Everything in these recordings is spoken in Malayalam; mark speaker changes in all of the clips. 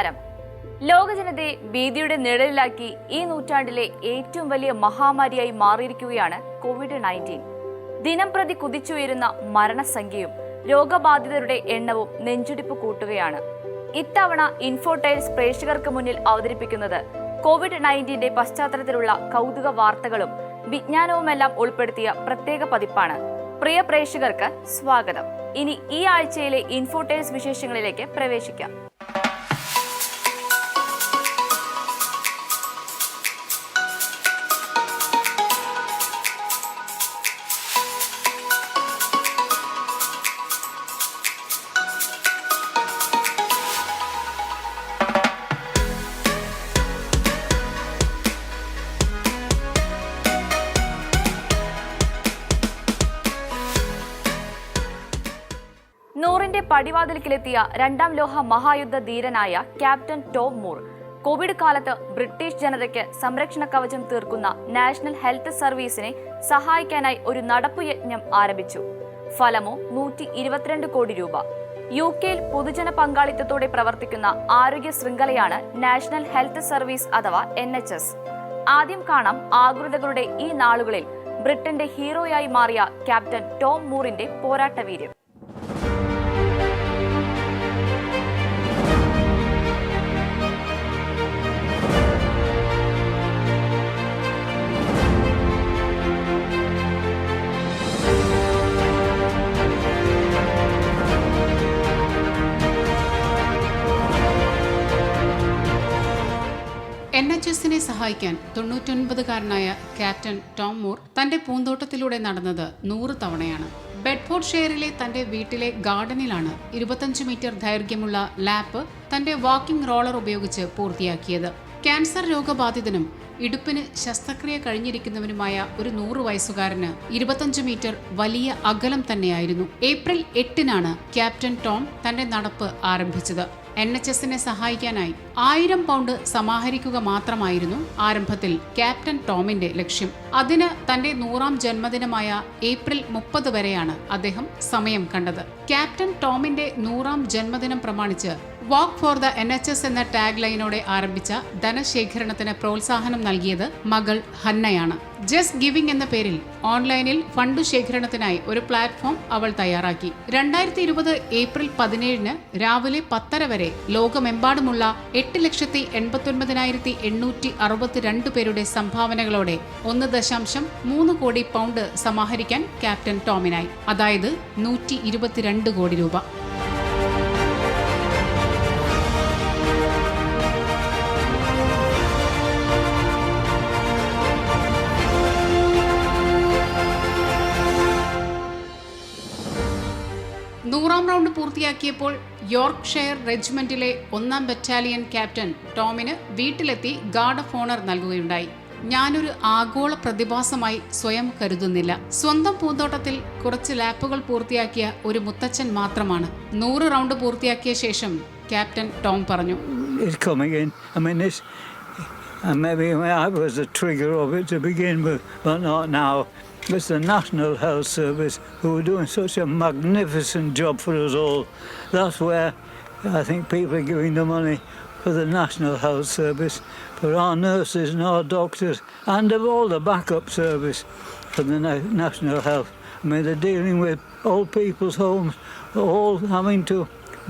Speaker 1: നമസ്കാരം. ലോകജനതയെ ഭീതിയുടെ നിഴലിലാക്കി ഈ നൂറ്റാണ്ടിലെ ഏറ്റവും വലിയ മഹാമാരിയായി മാറിയിരിക്കുകയാണ് COVID-19. ദിനംപ്രതി കുതിച്ചുയരുന്ന മരണസംഖ്യയും രോഗബാധിതരുടെ എണ്ണവും നെഞ്ചുടിപ്പ് കൂട്ടുകയാണ്. ഇത്തവണ ഇൻഫോടൈൽസ് പ്രേക്ഷകർക്ക് മുന്നിൽ അവതരിപ്പിക്കുന്നത് COVID-19 പശ്ചാത്തലത്തിലുള്ള കൗതുക വാർത്തകളും വിജ്ഞാനവുമെല്ലാം ഉൾപ്പെടുത്തിയ പ്രത്യേക പതിപ്പാണ്. പ്രിയ പ്രേക്ഷകർക്ക് സ്വാഗതം. ഇനി ഈ ആഴ്ചയിലെ ഇൻഫോടൈൽസ് വിശേഷങ്ങളിലേക്ക് പ്രവേശിക്കാം. നൂറിന്റെ പടിവാതിൽക്കിലെത്തിയ രണ്ടാം ലോക മഹായുദ്ധ ധീരനായ ക്യാപ്റ്റൻ ടോം മൂർ കോവിഡ് കാലത്ത് ബ്രിട്ടീഷ് ജനതയ്ക്ക് സംരക്ഷണ കവചം തീർക്കുന്ന നാഷണൽ ഹെൽത്ത് സർവീസിനെ സഹായിക്കാനായി ഒരു നടപ്പുയജ്ഞം ആരംഭിച്ചു. ഫലമോ 122 കോടി രൂപ. UK പൊതുജന പങ്കാളിത്തത്തോടെ പ്രവർത്തിക്കുന്ന ആരോഗ്യ ശൃംഖലയാണ് നാഷണൽ ഹെൽത്ത് സർവീസ് അഥവാ NHS. ആദ്യം കാണാം ആകുലതകളുടെ ഈ നാളുകളിൽ ബ്രിട്ടന്റെ ഹീറോയായി മാറിയ ക്യാപ്റ്റൻ ടോം മൂറിന്റെ പോരാട്ടവീര്യം.
Speaker 2: NHSനെ സഹായിക്കാൻ 99-കാരനായ ക്യാപ്റ്റൻ ടോം മൂർ തന്റെ പൂന്തോട്ടത്തിലൂടെ നടന്നത് 100 തവണയാണ്. ബെഡ്ഫോർഡ്ഷെയറിലെ തന്റെ വീട്ടിലെ ഗാർഡനിലാണ് 25 മീറ്റർ ദൈർഘ്യമുള്ള ലാപ്പ് തന്റെ വാക്കിംഗ് റോളർ ഉപയോഗിച്ച് പൂർത്തിയാക്കിയത്. ക്യാൻസർ രോഗബാധിതനും ഇടുപ്പിന് ശസ്ത്രക്രിയ കഴിഞ്ഞിരിക്കുന്നവനുമായ ഒരു 100 വയസ്സുകാരന് 25 മീറ്റർ വലിയ അകലം തന്നെയായിരുന്നു. ഏപ്രിൽ 8-നാണ് ക്യാപ്റ്റൻ ടോം തന്റെ നടപ്പ് ആരംഭിച്ചത്. NHSനെ സഹായിക്കാനായി 1000 പൗണ്ട് സമാഹരിക്കുക മാത്രമായിരുന്നു ആരംഭത്തിൽ ക്യാപ്റ്റൻ ടോമിന്റെ ലക്ഷ്യം. അതിന് തന്റെ 100ാം ജന്മദിനമായ ഏപ്രിൽ 30 വരെയാണ് അദ്ദേഹം സമയം കണ്ടത്. ക്യാപ്റ്റൻ ടോമിന്റെ 100ാം ജന്മദിനം പ്രമാണിച്ച് വാക്ക് ഫോർ ദ NHS എന്ന ടാഗ് ലൈനോടെ ആരംഭിച്ച ധനശേഖരണത്തിന് പ്രോത്സാഹനം നൽകിയത് മകൾ ഹന്നയാണ്. ജസ്റ്റ് ഗിവിംഗ് എന്ന പേരിൽ ഓൺലൈനിൽ ഫണ്ട് ശേഖരണത്തിനായി ഒരു പ്ലാറ്റ്ഫോം അവൾ തയ്യാറാക്കി. 2020 ഏപ്രിൽ 17-ന് രാവിലെ 10:30 വരെ ലോകമെമ്പാടുമുള്ള 8,89,862 പേരുടെ സംഭാവനകളോടെ 1.3 കോടി പൗണ്ട് സമാഹരിക്കാൻ ക്യാപ്റ്റൻ ടോമിനായി. അതായത് 122 കോടി രൂപ. നൂറാം റൗണ്ട് പൂർത്തിയാക്കിയപ്പോൾ യോർക്ക്ഷയർ റെജിമെന്റിലെ 1ാം ബറ്റാലിയൻ ക്യാപ്റ്റൻ ടോമിന് വീട്ടിലെത്തി ഗാർഡ് ഓഫ് ഓണർ നൽകുകയുണ്ടായി. ഞാനൊരു ആഗോള പ്രതിഭാസമായി സ്വയം കരുതുന്നില്ല. സ്വന്തം പൂന്തോട്ടത്തിൽ കുറച്ച് ലാപ്പുകൾ പൂർത്തിയാക്കിയ ഒരു മുത്തച്ഛൻ മാത്രമാണ്. 100 റൗണ്ട് പൂർത്തിയാക്കിയ ശേഷം ക്യാപ്റ്റൻ ടോം പറഞ്ഞു,
Speaker 3: maybe I was the trigger of it to begin with, but not now. It's the National Health Service who are doing such a magnificent job for us all. That's where I think people are giving the money for the National Health Service, for our nurses and our doctors, and of all the backup service for the National Health. I mean, they're dealing with old people's homes, all having to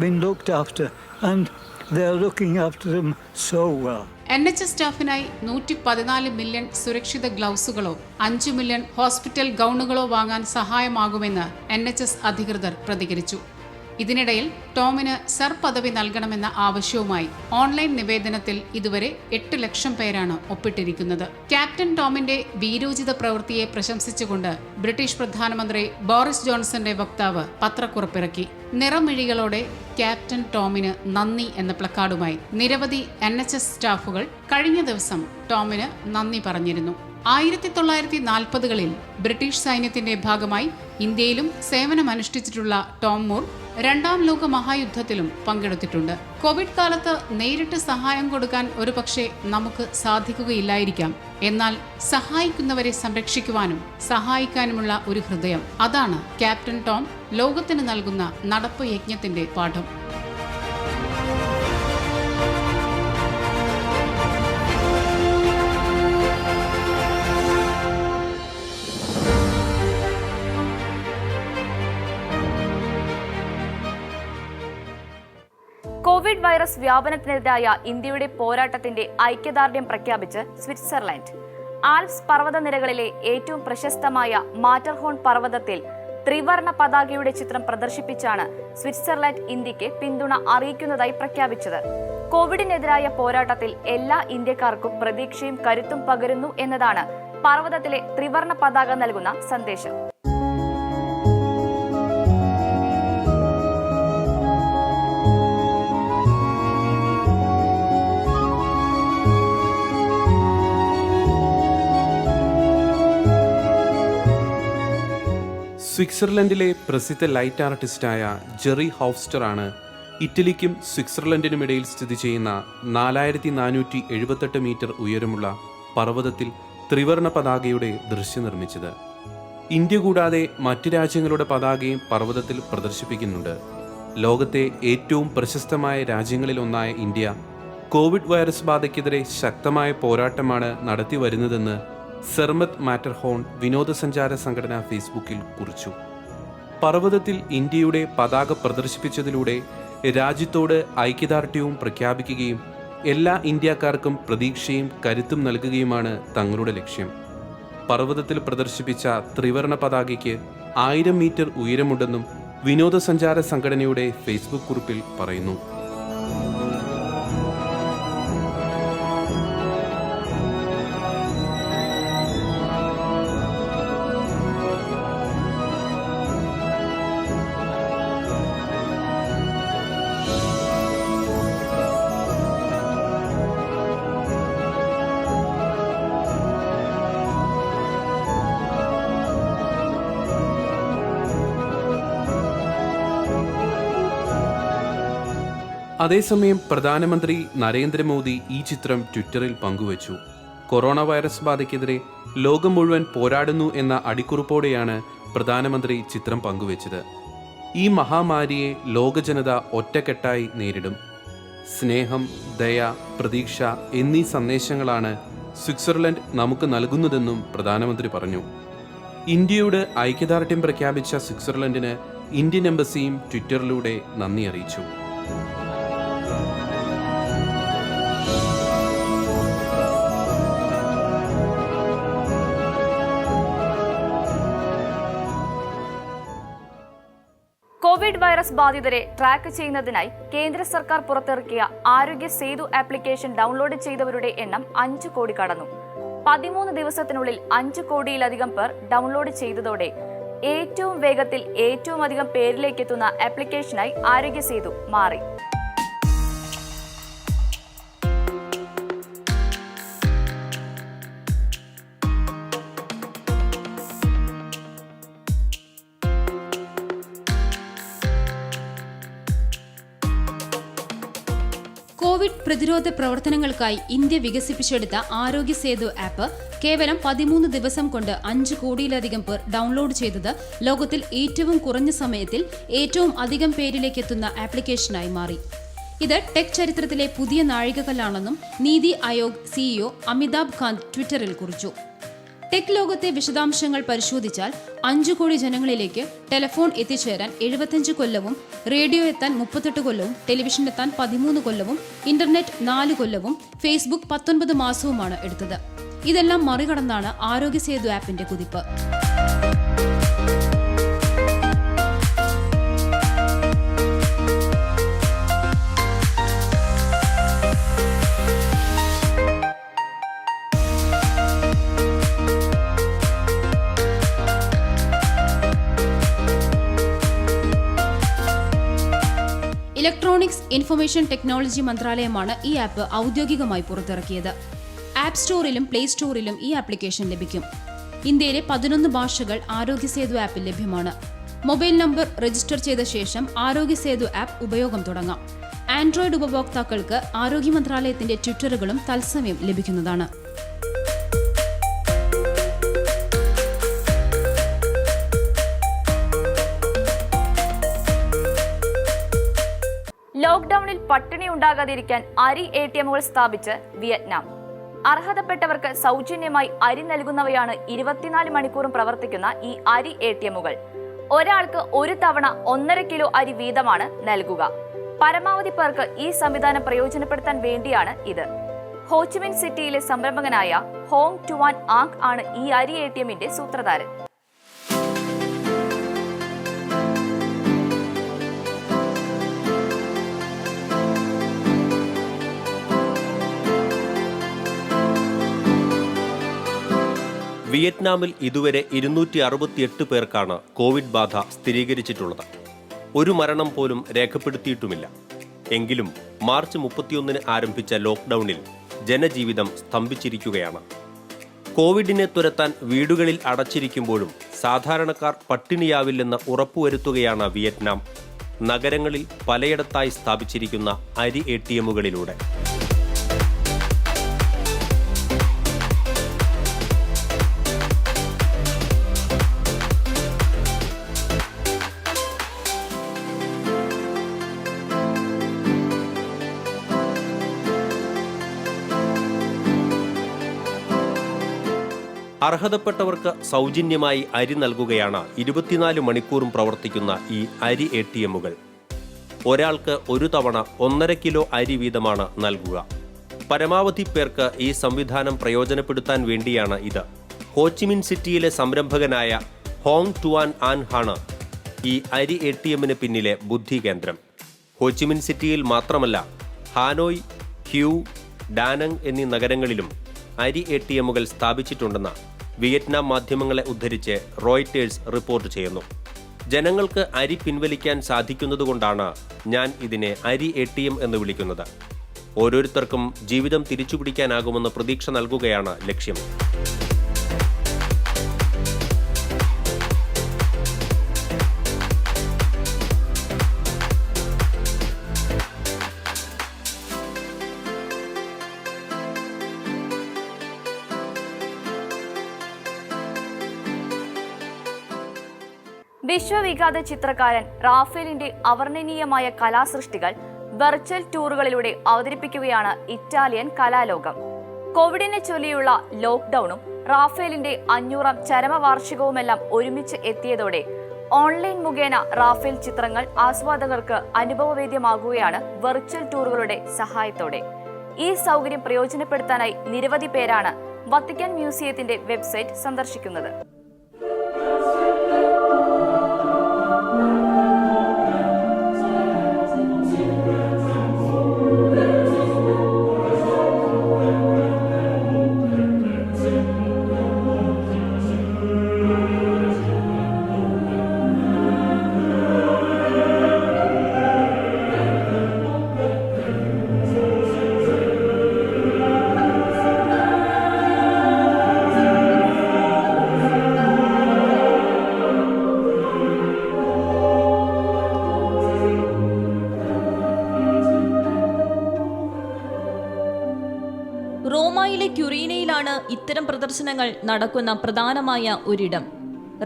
Speaker 3: be looked after, and they're looking after them so well.
Speaker 2: NHS സ്റ്റാഫിനായി 114 million സുരക്ഷിത ഗ്ലൗസുകളോ 5 മില്യൺ ഹോസ്പിറ്റൽ ഗൗണുകളോ വാങ്ങാൻ സഹായമാകുമെന്ന് NHS അധികൃതർ പ്രതികരിച്ചു. ഇതിനിടയിൽ ടോമിന് സർ പദവി നൽകണമെന്ന ആവശ്യവുമായി ഓൺലൈൻ നിവേദനത്തിൽ ഇതുവരെ 8 ലക്ഷം പേരാണ് ഒപ്പിട്ടിരിക്കുന്നത്. ക്യാപ്റ്റൻ ടോമിന്റെ വീരോചിത പ്രവൃത്തിയെ പ്രശംസിച്ചുകൊണ്ട് ബ്രിട്ടീഷ് പ്രധാനമന്ത്രി ബോറിസ് ജോൺസന്റെ വക്താവ് പത്രക്കുറിപ്പിറക്കി. നിറമിഴികളോടെ ക്യാപ്റ്റൻ ടോമിന് നന്ദി എന്ന പ്ലക്കാർഡുമായി നിരവധി NHS സ്റ്റാഫുകൾ കഴിഞ്ഞ ദിവസം ടോമിന് നന്ദി പറഞ്ഞിരുന്നു. 1940-കളിൽ ബ്രിട്ടീഷ് സൈന്യത്തിന്റെ ഭാഗമായി ഇന്ത്യയിലും സേവനമനുഷ്ഠിച്ചിട്ടുള്ള ടോം മൂർ 2ാം ലോക മഹായുദ്ധത്തിലും പങ്കെടുത്തിട്ടുണ്ട്. കോവിഡ് കാലത്ത് നേരിട്ട് സഹായം കൊടുക്കാൻ ഒരുപക്ഷെ നമുക്ക് സാധിക്കുകയില്ലായിരിക്കാം. എന്നാൽ സഹായിക്കുന്നവരെ സംരക്ഷിക്കുവാനും സഹായിക്കാനുമുള്ള ഒരു ഹൃദയം, അതാണ് ക്യാപ്റ്റൻ ടോം ലോകത്തിന് നൽകുന്ന നടപ്പ് യജ്ഞത്തിന്റെ പാഠം.
Speaker 1: കോവിഡ് വൈറസ് വ്യാപനത്തിനെതിരായ ഇന്ത്യയുടെ പോരാട്ടത്തിന്റെ ഐക്യദാർഢ്യം പ്രഖ്യാപിച്ച് സ്വിറ്റ്സർലൻഡ്. ആൽപ്സ് പർവ്വതനിരകളിലെ ഏറ്റവും പ്രശസ്തമായ മാറ്റർഹോൺ പർവ്വതത്തിൽ ത്രിവർണ പതാകയുടെ ചിത്രം പ്രദർശിപ്പിച്ചാണ് സ്വിറ്റ്സർലൻഡ് ഇന്ത്യക്ക് പിന്തുണ അറിയിക്കുന്നതായി പ്രഖ്യാപിച്ചത്. കോവിഡിനെതിരായ പോരാട്ടത്തിൽ എല്ലാ ഇന്ത്യക്കാർക്കും പ്രതീക്ഷയും കരുത്തും പകരുന്നു എന്നതാണ് പർവ്വതത്തിലെ ത്രിവർണ പതാക നൽകുന്ന സന്ദേശം.
Speaker 4: സ്വിറ്റ്സർലൻഡിലെ പ്രസിദ്ധ ലൈറ്റ് ആർട്ടിസ്റ്റായ ജെറി ഹോഫ്സ്റ്റർ ആണ് ഇറ്റലിക്കും സ്വിറ്റ്സർലൻഡിനുമിടയിൽ സ്ഥിതി ചെയ്യുന്ന 4478 മീറ്റർ ഉയരമുള്ള പർവ്വതത്തിൽ ത്രിവർണ പതാകയുടെ ദൃശ്യം നിർമ്മിച്ചത്. ഇന്ത്യ കൂടാതെ മറ്റ് രാജ്യങ്ങളുടെ പതാകയും പർവ്വതത്തിൽ പ്രദർശിപ്പിക്കുന്നുണ്ട്. ലോകത്തെ ഏറ്റവും പ്രശസ്തമായ രാജ്യങ്ങളിലൊന്നായ ഇന്ത്യ കോവിഡ് വൈറസ് ബാധയ്ക്കെതിരെ ശക്തമായ പോരാട്ടമാണ് നടത്തി വരുന്നതെന്ന് സെർമത്ത് മാറ്റർഹോൺ വിനോദസഞ്ചാര സംഘടന ഫേസ്ബുക്കിൽ കുറിച്ചു. പർവ്വതത്തിൽ ഇന്ത്യയുടെ പതാക പ്രദർശിപ്പിച്ചതിലൂടെ രാജ്യത്തോട് ഐക്യദാർഢ്യവും പ്രഖ്യാപിക്കുകയും എല്ലാ ഇന്ത്യക്കാർക്കും പ്രതീക്ഷയും കരുത്തും നൽകുകയുമാണ് തങ്ങളുടെ ലക്ഷ്യം. പർവ്വതത്തിൽ പ്രദർശിപ്പിച്ച ത്രിവർണ പതാകയ്ക്ക് 1000 മീറ്റർ ഉയരമുണ്ടെന്നും വിനോദസഞ്ചാര സംഘടനയുടെ ഫേസ്ബുക്ക് കുറിപ്പിൽ പറയുന്നു. അതേസമയം പ്രധാനമന്ത്രി നരേന്ദ്രമോദി ഈ ചിത്രം ട്വിറ്ററിൽ പങ്കുവച്ചു. കൊറോണ വൈറസ് ബാധയ്ക്കെതിരെ ലോകം മുഴുവൻ പോരാടുന്നു എന്ന അടിക്കുറിപ്പോടെയാണ് പ്രധാനമന്ത്രി ചിത്രം പങ്കുവച്ചത്. ഈ മഹാമാരിയെ ലോകജനത ഒറ്റക്കെട്ടായി നേരിടും. സ്നേഹം, ദയ, പ്രതീക്ഷ എന്നീ സന്ദേശങ്ങളാണ് സ്വിറ്റ്സർലൻഡ് നമുക്ക് നൽകുന്നതെന്നും പ്രധാനമന്ത്രി പറഞ്ഞു. ഇന്ത്യയോട് ഐക്യദാർഢ്യം പ്രഖ്യാപിച്ച സ്വിറ്റ്സർലൻഡിന് ഇന്ത്യൻ എംബസിയും ട്വിറ്ററിലൂടെ നന്ദി അറിയിച്ചു.
Speaker 1: കോവിഡ് വൈറസ് ബാധിതരെ ട്രാക്ക് ചെയ്യുന്നതിനായി കേന്ദ്ര സർക്കാർ പുറത്തിറക്കിയ ആരോഗ്യ സേതു ആപ്ലിക്കേഷൻ ഡൗൺലോഡ് ചെയ്തവരുടെ എണ്ണം 5 കോടി കടന്നു. 13 ദിവസത്തിനുള്ളിൽ 5 കോടിയിലധികം പേർ ഡൗൺലോഡ് ചെയ്തതോടെ ഏറ്റവും വേഗത്തിൽ ഏറ്റവും അധികം പേരിലേക്കെത്തുന്ന ആപ്ലിക്കേഷനായി ആരോഗ്യ സേതു മാറി.
Speaker 5: കോവിഡ് പ്രതിരോധ പ്രവർത്തനങ്ങൾക്കായി ഇന്ത്യ വികസിപ്പിച്ചെടുത്ത ആരോഗ്യ സേതു ആപ്പ് കേവലം 13 ദിവസം കൊണ്ട് 5 കോടിയിലധികം പേർ ഡൗൺലോഡ് ചെയ്തത് ലോകത്തിൽ ഏറ്റവും കുറഞ്ഞ സമയത്തിൽ ഏറ്റവും അധികം പേരിലേക്കെത്തുന്ന ആപ്ലിക്കേഷനായി മാറി. ഇത് ടെക് ചരിത്രത്തിലെ പുതിയ നാഴികക്കല്ലാണെന്നും നീതി ആയോഗ് സിഇഒ അമിതാഭ് കാന്ത് ട്വിറ്ററിൽ കുറിച്ചു. ടെക് ലോകത്തെ വിശദാംശങ്ങൾ പരിശോധിച്ചാൽ 5 കോടി ജനങ്ങളിലേക്ക് ടെലിഫോൺ എത്തിച്ചേരാൻ 75 കൊല്ലവും, റേഡിയോ എത്താൻ 38 കൊല്ലവും, ടെലിവിഷൻ എത്താൻ 13 കൊല്ലവും, ഇന്റർനെറ്റ് 4 കൊല്ലവും, ഫേസ്ബുക്ക് 19 മാസവുമാണ് എടുത്തത്. ഇതെല്ലാം മറികടന്നാണ് ആരോഗ്യ സേതു ആപ്പിന്റെ കുതിപ്പ്. ഇലക്ട്രോണിക്സ് ഇൻഫർമേഷൻ ടെക്നോളജി മന്ത്രാലയമാണ് ഈ ആപ്പ് ഔദ്യോഗികമായി പുറത്തിറക്കിയത്. ആപ്പ് സ്റ്റോറിലും പ്ലേ സ്റ്റോറിലും ഈ ആപ്ലിക്കേഷൻ ലഭിക്കും. ഇന്ത്യയിലെ 11 ഭാഷകൾ ആരോഗ്യ സേതു ആപ്പിൽ ലഭ്യമാണ്. മൊബൈൽ നമ്പർ രജിസ്റ്റർ ചെയ്ത ശേഷം ആരോഗ്യ സേതു ആപ്പ് ഉപയോഗം തുടങ്ങാം. ആൻഡ്രോയിഡ് ഉപഭോക്താക്കൾക്ക് ആരോഗ്യ മന്ത്രാലയത്തിന്റെ ട്വിറ്ററുകളും തത്സമയം ലഭിക്കുന്നതാണ്.
Speaker 1: ലോക്ക്ഡൌണിൽ പട്ടിണി ഉണ്ടാകാതിരിക്കാൻ അരി ATMകൾ സ്ഥാപിച്ച് വിയറ്റ്നാം. അർഹതപ്പെട്ടവർക്ക് സൗജന്യമായി അരി നൽകുന്നവയാണ് 24 മണിക്കൂറും പ്രവർത്തിക്കുന്ന ഈ അരി ATMകൾ. ഒരാൾക്ക് ഒരു തവണ 1.5 കിലോ അരി വീതമാണ് നൽകുക. പരമാവധി പേർക്ക് ഈ സംവിധാനം പ്രയോജനപ്പെടുത്താൻ വേണ്ടിയാണ് ഇത്. ഹോച്ചിമിൻ സിറ്റിയിലെ സംരംഭകനായ ഹോങ് ടുവാൻ ആങ് ആണ് ഈ അരി ATM-ന്റെ സൂത്രധാരൻ.
Speaker 6: വിയറ്റ്നാമിൽ ഇതുവരെ 268 പേർക്കാണ് കോവിഡ് ബാധ സ്ഥിരീകരിച്ചിട്ടുള്ളത്. ഒരു മരണം പോലും രേഖപ്പെടുത്തിയിട്ടുമില്ല. എങ്കിലും മാർച്ച് 31 ആരംഭിച്ച ലോക്ക്ഡൌണിൽ ജനജീവിതം സ്തംഭിച്ചിരിക്കുകയാണ്. കോവിഡിനെ തുരത്താൻ വീടുകളിൽ അടച്ചിരിക്കുമ്പോഴും സാധാരണക്കാർ പട്ടിണിയാവില്ലെന്ന് ഉറപ്പുവരുത്തുകയാണ് വിയറ്റ്നാം നഗരങ്ങളിൽ പലയിടത്തായി സ്ഥാപിച്ചിരിക്കുന്ന അരി ATM-കളിലൂടെ. അർഹതപ്പെട്ടവർക്ക് സൗജന്യമായി അരി നൽകുകയാണ് 24 മണിക്കൂറും പ്രവർത്തിക്കുന്ന ഈ അരി ATM-കൾ. ഒരാൾക്ക് ഒരു തവണ 1.5 കിലോ അരി വീതമാണ് നൽകുക. പരമാവധി പേർക്ക് ഈ സംവിധാനം പ്രയോജനപ്പെടുത്താൻ വേണ്ടിയാണ് ഇത്. ഹോച്ചിമിൻ സിറ്റിയിലെ സംരംഭകനായ ഹോങ് ടുവാൻ ആൻ ആണ് ഈ അരി ATM-ന് പിന്നിലെ ബുദ്ധി കേന്ദ്രം. ഹോച്ചിമിൻ സിറ്റിയിൽ മാത്രമല്ല, ഹാനോയ്, ഹ്യൂ, ഡാനങ് എന്നീ നഗരങ്ങളിലും അരി ATM-കൾ സ്ഥാപിച്ചിട്ടുണ്ടെന്ന് വിയറ്റ്നാം മാധ്യമങ്ങളെ ഉദ്ധരിച്ച് റോയിറ്റേഴ്സ് റിപ്പോർട്ട് ചെയ്യുന്നു. ജനങ്ങൾക്ക് അരി പിൻവലിക്കാൻ സാധിക്കുന്നതുകൊണ്ടാണ് ഞാൻ ഇതിനെ അരി ATM എന്ന് വിളിക്കുന്നത്. ഓരോരുത്തർക്കും ജീവിതം തിരിച്ചുപിടിക്കാനാകുമെന്ന് പ്രതീക്ഷ നൽകുകയാണ് ലക്ഷ്യം.
Speaker 1: വിശ്വവിഖ്യാത ചിത്രകാരൻ റാഫേലിന്റെ അവർണ്ണനീയമായ കലാസൃഷ്ടികൾ വെർച്വൽ ടൂറുകളിലൂടെ അവതരിപ്പിക്കുകയാണ് ഇറ്റാലിയൻ കലാലോകം. കോവിഡിനെ ചൊല്ലിയുള്ള ലോക്ക്ഡൌണും റാഫേലിന്റെ 500ാം ചരമവാർഷികവുമെല്ലാം ഒരുമിച്ച് എത്തിയതോടെ ഓൺലൈൻ മുഖേന റാഫേൽ ചിത്രങ്ങൾ ആസ്വാദകർക്ക് അനുഭവവേദ്യമാകുകയാണ് വെർച്വൽ ടൂറുകളുടെ സഹായത്തോടെ. ഈ സൗകര്യം പ്രയോജനപ്പെടുത്താനായി നിരവധി പേരാണ് വത്തിക്കാൻ മ്യൂസിയത്തിന്റെ വെബ്സൈറ്റ് സന്ദർശിക്കുന്നത്.
Speaker 7: റോമയിലെ ക്യുറീനയിലാണ് ഇത്തരം പ്രദർശനങ്ങൾ നടക്കുന്ന പ്രധാനമായ ഒരിടം.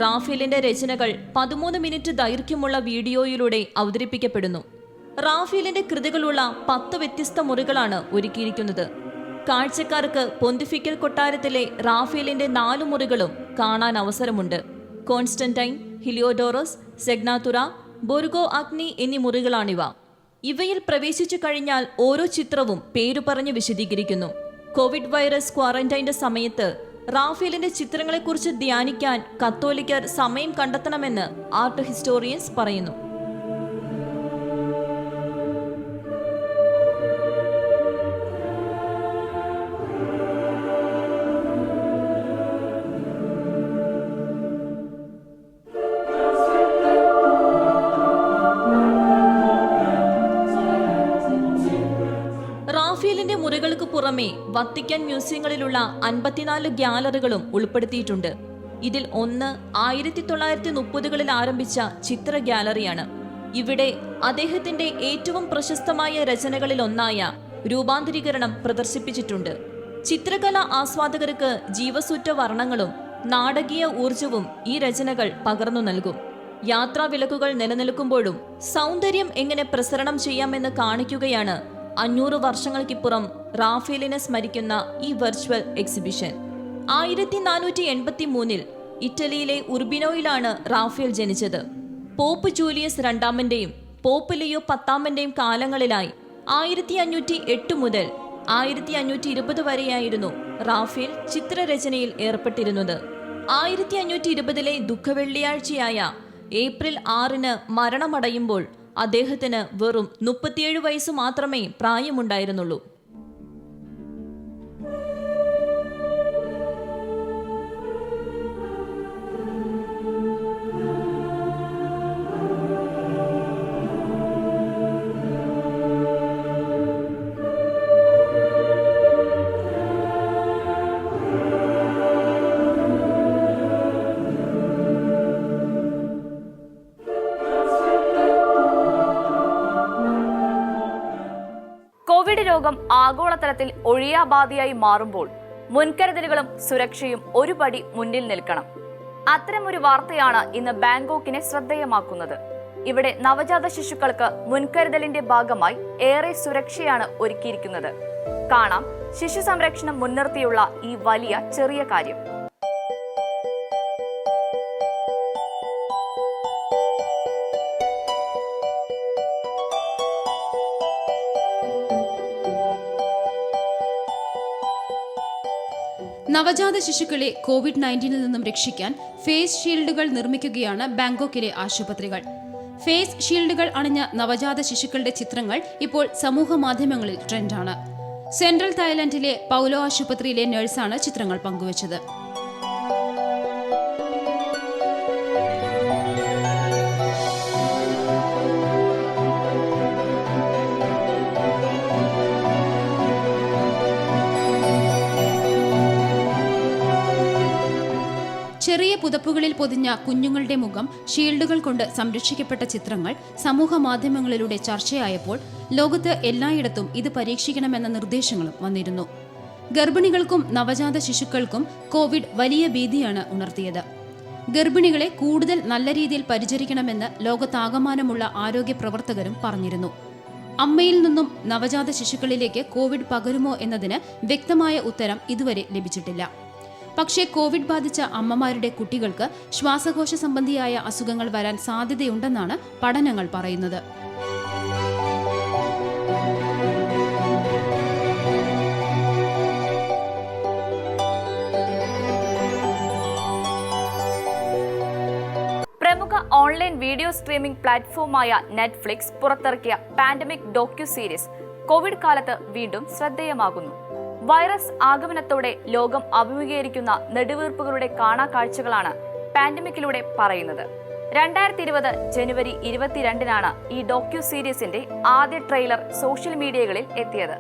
Speaker 7: റാഫേലിന്റെ രചനകൾ 13 മിനിറ്റ് ദൈർഘ്യമുള്ള വീഡിയോയിലൂടെ അവതരിപ്പിക്കപ്പെടുന്നു. റാഫേലിന്റെ കൃതികളുള്ള 10 വ്യത്യസ്ത മുറികളാണ് ഒരുക്കിയിരിക്കുന്നത്. കാഴ്ചക്കാർക്ക് പൊന്തിഫിക്കൽ കൊട്ടാരത്തിലെ റാഫേലിന്റെ 4 മുറികളും കാണാൻ അവസരമുണ്ട്. കോൺസ്റ്റന്റൈൻ, ഹിലിയോഡോറസ്, സെഗ്നാതുറ, ബോർഗോ അഗ്നി എന്നീ മുറികളാണിവ. ഇവയിൽ പ്രവേശിച്ചു കഴിഞ്ഞാൽ ഓരോ ചിത്രവും പേരു പറഞ്ഞ് വിശദീകരിക്കുന്നു. കോവിഡ് വൈറസ് ക്വാറന്റൈൻ്റെ സമയത്ത് റാഫേലിന്റെ ചിത്രങ്ങളെക്കുറിച്ച് ധ്യാനിക്കാൻ കത്തോലിക്കർ സമയം കണ്ടെത്തണമെന്ന് ആർട്ട് ഹിസ്റ്റോറിയൻസ് പറയുന്നു. റാഫേലിന്റെ മുറികൾക്ക് പുറമെ വത്തിക്കാൻ മ്യൂസിയങ്ങളിലുള്ള 54 ഗ്യാലറികളും ഉൾപ്പെടുത്തിയിട്ടുണ്ട്. ഇതിൽ ഒന്ന് 1930കളിൽ ആരംഭിച്ച ചിത്ര ഗ്യാലറിയാണ്. ഇവിടെ അദ്ദേഹത്തിന്റെ ഏറ്റവും പ്രശസ്തമായ രചനകളിൽ ഒന്നായ രൂപാന്തരീകരണം പ്രദർശിപ്പിച്ചിട്ടുണ്ട്. ചിത്രകല ആസ്വാദകർക്ക് ജീവസുറ്റ വർണ്ണങ്ങളും നാടകീയ ഊർജവും ഈ രചനകൾ പകർന്നു നൽകും. യാത്രാ വിലക്കുകൾ നിലനിൽക്കുമ്പോഴും സൗന്ദര്യം എങ്ങനെ പ്രസരണം ചെയ്യാമെന്ന് കാണിക്കുകയാണ് 500 വർഷങ്ങൾക്കിപ്പുറം റാഫേലിനെ സ്മരിക്കുന്ന ഈ വെർച്വൽ എക്സിബിഷൻ. 1483 ഇറ്റലിയിലെ ഉർബിനോയിലാണ് റാഫേൽ ജനിച്ചത്. പോപ്പ് ജൂലിയസ് രണ്ടാമന്റെയും പോപ്പ് ലിയോ 10-ാമന്റെയും കാലങ്ങളിലായി 1508 മുതൽ 1520 വരെയായിരുന്നു റാഫേൽ ചിത്രരചനയിൽ ഏർപ്പെട്ടിരുന്നത്. 1520 ദുഃഖവെള്ളിയാഴ്ചയായ ഏപ്രിൽ 6 മരണമടയുമ്പോൾ അദ്ദേഹത്തിന് വെറും 37 വയസ്സ് മാത്രമേ പ്രായമുണ്ടായിരുന്നുള്ളൂ.
Speaker 1: കോവിഡ് രോഗം ആഗോളതലത്തിൽ ഒഴിയാബാധയായി മാറുമ്പോൾ മുൻകരുതലുകളും സുരക്ഷയും ഒരു പടി മുന്നിൽ നിൽക്കണം. അത്തരമൊരു വാർത്തയാണ് ഇന്ന് ബാങ്കോക്കിനെ ശ്രദ്ധേയമാക്കുന്നത്. ഇവിടെ നവജാത ശിശുക്കൾക്ക് മുൻകരുതലിന്റെ ഭാഗമായി ഏറെ സുരക്ഷയാണ് ഒരുക്കിയിരിക്കുന്നത്. കാണാം ശിശു സംരക്ഷണം മുൻനിർത്തിയുള്ള ഈ വലിയ ചെറിയ കാര്യം.
Speaker 5: നവജാത ശിശുക്കളെ COVID-19 നിന്നും രക്ഷിക്കാൻ ഫേസ് ഷീൽഡുകൾ നിർമ്മിക്കുകയാണ് ബാങ്കോക്കിലെ ആശുപത്രികൾ. ഫേസ് ഷീൽഡുകൾ അണിഞ്ഞ നവജാത ശിശുക്കളുടെ ചിത്രങ്ങൾ ഇപ്പോൾ സമൂഹ മാധ്യമങ്ങളിൽ ട്രെൻഡാണ്. സെൻട്രൽ തായ്ലൻഡിലെ പൗലോ ആശുപത്രിയിലെ നഴ്സാണ് ചിത്രങ്ങൾ പങ്കുവച്ചത്. ചെറിയ പുതപ്പുകളിൽ പൊതിഞ്ഞ കുഞ്ഞുങ്ങളുടെ മുഖം ഷീൽഡുകൾ കൊണ്ട് സംരക്ഷിക്കപ്പെട്ട ചിത്രങ്ങൾ സമൂഹ മാധ്യമങ്ങളിലൂടെ ചർച്ചയായപ്പോൾ ലോകത്ത് എല്ലായിടത്തും ഇത് പരീക്ഷിക്കണമെന്ന നിർദ്ദേശങ്ങളും വന്നിരുന്നു. ഗർഭിണികൾക്കും നവജാത ശിശുക്കൾക്കും കോവിഡ് വലിയ ഭീതിയാണ് ഉണർത്തിയത്. ഗർഭിണികളെ കൂടുതൽ നല്ല രീതിയിൽ പരിചരിക്കണമെന്ന് ലോകത്താകമാനമുള്ള ആരോഗ്യ പ്രവർത്തകരും പറഞ്ഞിരുന്നു. അമ്മയിൽ നിന്നും നവജാത ശിശുക്കളിലേക്ക് കോവിഡ് പകരുമോ എന്നതിന് വ്യക്തമായ ഉത്തരം ഇതുവരെ ലഭിച്ചിട്ടില്ല. പക്ഷേ കോവിഡ് ബാധിച്ച അമ്മമാരുടെ കുട്ടികൾക്ക് ശ്വാസകോശ സംബന്ധിയായ അസുഖങ്ങൾ വരാൻ സാധ്യതയുണ്ടെന്നാണ് പഠനങ്ങൾ പറയുന്നത്.
Speaker 1: പ്രമുഖ ഓൺലൈൻ വീഡിയോ സ്ട്രീമിംഗ് പ്ലാറ്റ്ഫോമായ നെറ്റ്ഫ്ലിക്സ് പുറത്തിറക്കിയ പാൻഡമിക് ഡോക്യു സീരീസ് കോവിഡ് കാലത്ത് വീണ്ടും ശ്രദ്ധേയമാകുന്നു. വൈറസ് ആഗമനത്തോടെ ലോകം അഭിമുഖീകരിക്കുന്ന നെടുവീർപ്പുകളുടെ കാണാക്കാഴ്ചകളാണ് പാൻഡമിക്കിലൂടെ പറയുന്നത്. 2020 ജനുവരി 22 ഈ ഡോക്യു സീരീസിന്റെ ആദ്യ ട്രെയിലർ സോഷ്യൽ മീഡിയകളിൽ എത്തിയത്.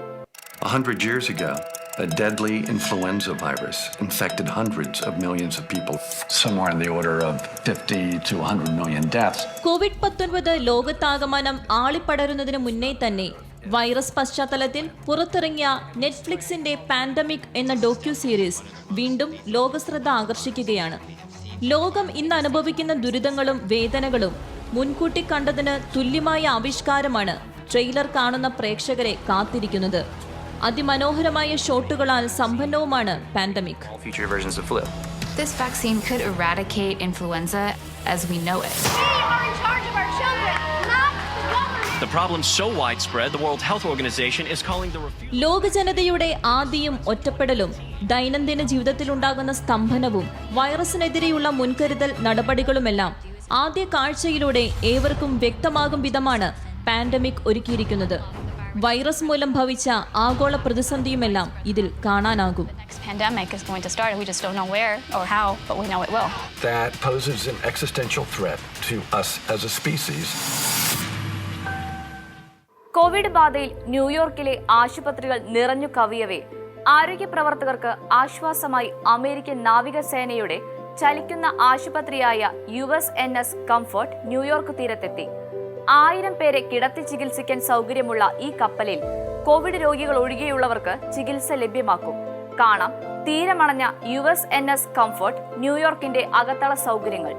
Speaker 8: 100 years ago, a deadly influenza virus infected hundreds of millions of people, somewhere in the order of 50 to 100 million deaths.
Speaker 7: COVID-19 ലോകത്താകമാനം ആളിപ്പടരുന്നതിന് മുന്നേ തന്നെ വൈറസ് പശ്ചാത്തലത്തിൽ പുറത്തിറങ്ങിയ നെറ്റ്ഫ്ലിക്സിന്റെ പാൻഡമിക് എന്ന ഡോക്യു സീരീസ് വീണ്ടും ലോകശ്രദ്ധ ആകർഷിക്കുകയാണ്. ലോകം ഇന്ന് അനുഭവിക്കുന്ന ദുരിതങ്ങളും വേദനകളും മുൻകൂട്ടി കണ്ടതിന് തുല്യമായ ആവിഷ്കാരമാണ് ട്രെയിലർ കാണുന്ന പ്രേക്ഷകരെ കാത്തിരിക്കുന്നത്. അതിമനോഹരമായ ഷോട്ടുകളാൽ സമ്പന്നവുമാണ് pandemic.
Speaker 9: This vaccine could eradicate influenza as we know it.
Speaker 10: The problem's so widespread, the World Health Organization is calling the refusal.
Speaker 7: ലോക ജനതയുടെ ആദിയും ഒറ്റപ്പെടലും ദൈനംദിന ജീവിതത്തിലുണ്ടാകുന്ന സ്തംഭനവും വൈറസിനെതിരെയുള്ള മുൻകരുതൽ നടപടികളുമെല്ലാം ആദ്യ കാഴ്ചയിലൂടെ ഏവർക്കും വ്യക്തമാകും വിധമാണ് പാൻഡമിക് ഒരുക്കിയിരിക്കുന്നത്. വൈറസ് മൂലം ഭവിച്ച ആഗോള പ്രതിസന്ധിയുമെല്ലാം ഇതിൽ കാണാനാകും.
Speaker 9: Pandemic is going to start. We just don't know where or how, but we know it will.
Speaker 8: That poses an existential threat to us as a species.
Speaker 1: Covid ബാധയിൽ ന്യൂയോർക്കിലെ ആശുപത്രികൾ നിറഞ്ഞു കവിയവേ ആരോഗ്യ പ്രവർത്തകർക്ക് ആശ്വാസമായി അമേരിക്കൻ നാവികസേനയുടെ ചലിക്കുന്ന ആശുപത്രിയായ USNS കംഫർട്ട് ന്യൂയോർക്ക് തീരത്തെത്തി. 1000 പേരെ കിടത്തി ചികിത്സിക്കാൻ സൗകര്യമുള്ള ഈ കപ്പലിൽ കോവിഡ് രോഗികൾ ഒഴികെയുള്ളവർക്ക് ചികിത്സ ലഭ്യമാക്കും. കാണാം തീരമണഞ്ഞ USNS കംഫർട്ട് ന്യൂയോർക്കിന്റെ അകത്തള സൗകര്യങ്ങൾ.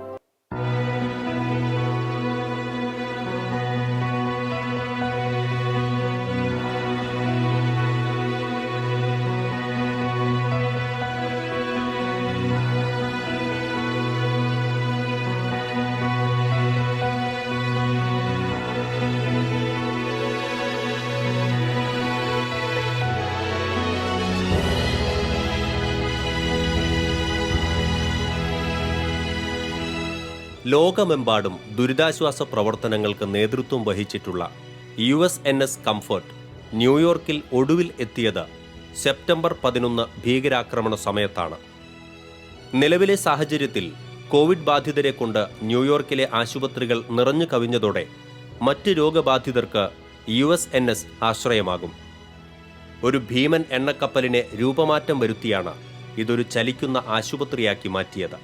Speaker 6: ലോകമെമ്പാടും ദുരിതാശ്വാസ പ്രവർത്തനങ്ങൾക്ക് നേതൃത്വം വഹിച്ചിട്ടുള്ള USNS കംഫർട്ട് ന്യൂയോർക്കിൽ ഒടുവിൽ എത്തിയത് സെപ്റ്റംബർ 11 ഭീകരാക്രമണ സമയത്താണ്. നിലവിലെ സാഹചര്യത്തിൽ കോവിഡ് ബാധിതരെ കൊണ്ട് ന്യൂയോർക്കിലെ ആശുപത്രികൾ നിറഞ്ഞു കവിഞ്ഞതോടെ മറ്റ് രോഗബാധിതർക്ക് USNS ആശ്രയമാകും. ഒരു ഭീമൻ എണ്ണക്കപ്പലിനെ രൂപമാറ്റം വരുത്തിയാണ് ഇതൊരു ചലിക്കുന്ന ആശുപത്രിയാക്കി മാറ്റിയത്.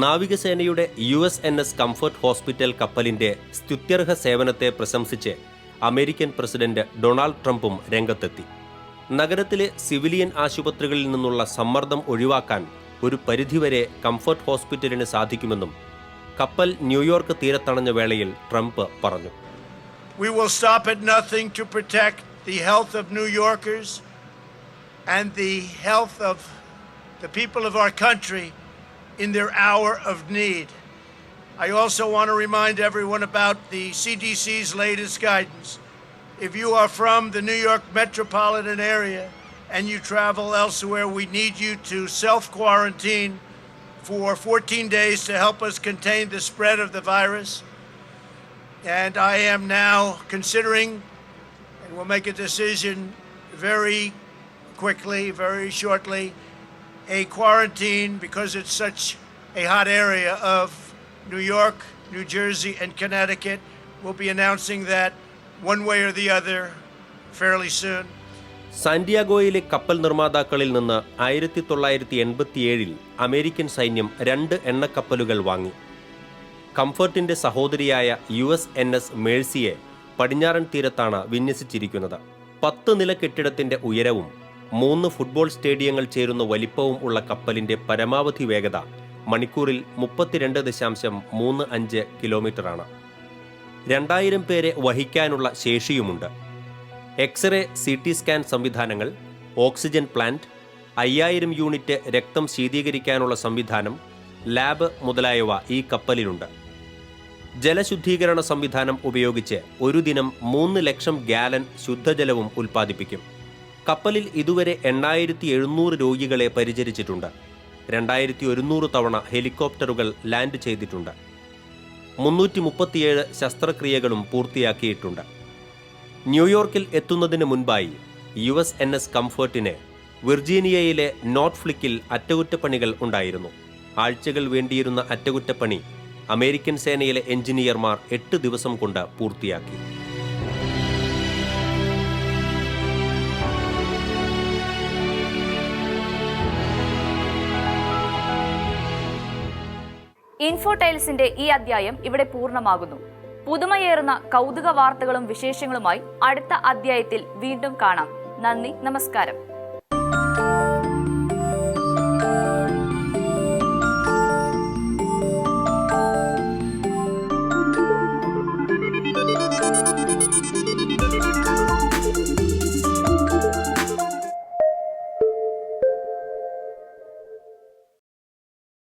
Speaker 6: നാവികസേനയുടെ USNS കംഫർട്ട് ഹോസ്പിറ്റൽ കപ്പലിന്റെ സ്തുത്യർഹ സേവനത്തെ പ്രശംസിച്ച് അമേരിക്കൻ പ്രസിഡന്റ് ഡൊണാൾഡ് ട്രംപും രംഗത്തെത്തി. നഗരത്തിലെ സിവിലിയൻ ആശുപത്രികളിൽ നിന്നുള്ള സമ്മർദ്ദം ഒഴിവാക്കാൻ ഒരു പരിധിവരെ കംഫർട്ട് ഹോസ്പിറ്റലിന് സാധിക്കുമെന്നും കപ്പൽ ന്യൂയോർക്ക് തീരത്തണഞ്ഞ വേളയിൽ ട്രംപ് പറഞ്ഞു.
Speaker 11: We will stop at nothing to protect the health of New Yorkers and the health of the people of our country in their hour of need. I also want to remind everyone about the CDC's latest guidance. If you are from the New York metropolitan area and you travel elsewhere, we need you to self-quarantine for 14 days to help us contain the spread of the virus. And I am now considering, and we'll make a decision very quickly, very shortly, a quarantine, because it's such a hot area of New York, New Jersey, and Connecticut. We'll be announcing that one way or the other fairly soon.
Speaker 6: സാന്റിയാഗോയിലെ കപ്പൽ നിർമ്മാതാക്കളിൽ നിന്ന് 1987 അമേരിക്കൻ സൈന്യം 2 എണ്ണക്കപ്പലുകൾ വാങ്ങി. കംഫർട്ടിന്റെ സഹോദരിയായ USNS മേഴ്സിയെ പടിഞ്ഞാറൻ തീരത്താണ് വിന്യസിച്ചിരിക്കുന്നത്. 10 നില കെട്ടിടത്തിന്റെ ഉയരവും 3 ഫുട്ബോൾ സ്റ്റേഡിയങ്ങൾ ചേരുന്ന വലിപ്പവും ഉള്ള കപ്പലിന്റെ പരമാവധി വേഗത മണിക്കൂറിൽ 32.35 കിലോമീറ്ററാണ്. 2000 പേരെ വഹിക്കാനുള്ള ശേഷിയുമുണ്ട്. എക്സ്റേ CT സ്കാൻ സംവിധാനങ്ങൾ, ഓക്സിജൻ പ്ലാന്റ്, 5000 യൂണിറ്റ് രക്തം ശീതീകരിക്കാനുള്ള സംവിധാനം, ലാബ് മുതലായവ ഈ കപ്പലിലുണ്ട്. ജലശുദ്ധീകരണ സംവിധാനം ഉപയോഗിച്ച് ഒരു ദിനം 3 ലക്ഷം ഗാലൻ ശുദ്ധജലവും ഉൽപ്പാദിപ്പിക്കും. കപ്പലിൽ ഇതുവരെ 8700 രോഗികളെ പരിചരിച്ചിട്ടുണ്ട്. 2100 തവണ ഹെലികോപ്റ്ററുകൾ ലാൻഡ് ചെയ്തിട്ടുണ്ട്. 337 ശസ്ത്രക്രിയകളും പൂർത്തിയാക്കിയിട്ടുണ്ട്. ന്യൂയോർക്കിൽ എത്തുന്നതിന് മുൻപായി USNS കംഫർട്ടിന് വിർജീനിയയിലെ നോർഫ്ലിക്കിൽ അറ്റകുറ്റപ്പണികൾ ഉണ്ടായിരുന്നു. ആഴ്ചകൾ വേണ്ടിയിരുന്ന അറ്റകുറ്റപ്പണി അമേരിക്കൻ സേനയിലെ എഞ്ചിനീയർമാർ 8 ദിവസം കൊണ്ട് പൂർത്തിയാക്കി.
Speaker 1: ഇൻഫോടൈൽസിന്റെ ഈ അധ്യായം ഇവിടെ പൂർണ്ണമാകുന്നു. പുതുമയേറുന്ന കൗതുക വാർത്തകളും വിശേഷങ്ങളുമായി അടുത്ത അധ്യായത്തിൽ വീണ്ടും കാണാം. നന്ദി, നമസ്കാരം.